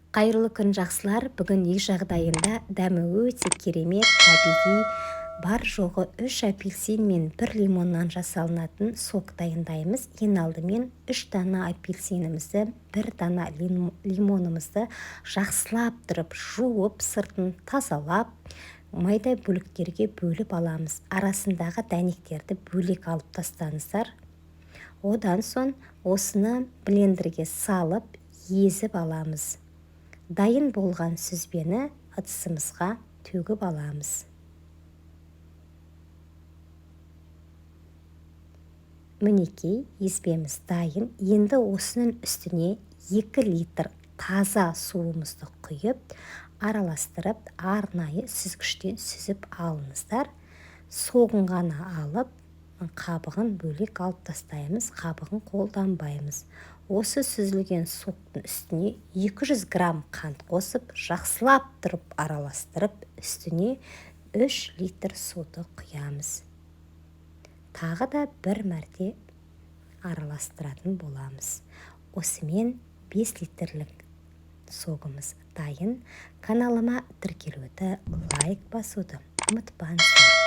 Қайырлы күн жақсылар, бүгін үй жағдайында дәмі өте керемет, табиғи, бар жоғы 3 апельсин мен 1 лимоннан жасалынатын сок дайындаймыз. Ең алдымен 3 дана апельсинімізді, 1 дана лимонымызды жақсылап тұрып, жуып, сыртын тазалап, майдай бөліктерге бөліп аламыз. Арасындағы дәнектерді бөлек алып тастаңыздар. Одан соң осыны блендерге салып, езіп аламыз. Дайын болған сүзбені ыдысымызға төгіп аламыз. Мінекей, езбеміз дайын. Енді осының үстіне 2 литр таза суымызды құйып, араластырып, арнайы сүзгіштен сүзіп алыңыздар. Соғын ғана алып, қабығын бөлек алып тастаймыз, қабығын қолданбаймыз. Осы сүзілген соктың үстіне 200 грамм қант қосып, жақсылап тұрып араластырып, үстіне 3 литр суды құямыз. Тағы да бір мәрте араластыратын боламыз. Осымен 5 литрлік согымыз дайын. Каналыма тіркелуді, лайк басуды ұмытпаңыздар.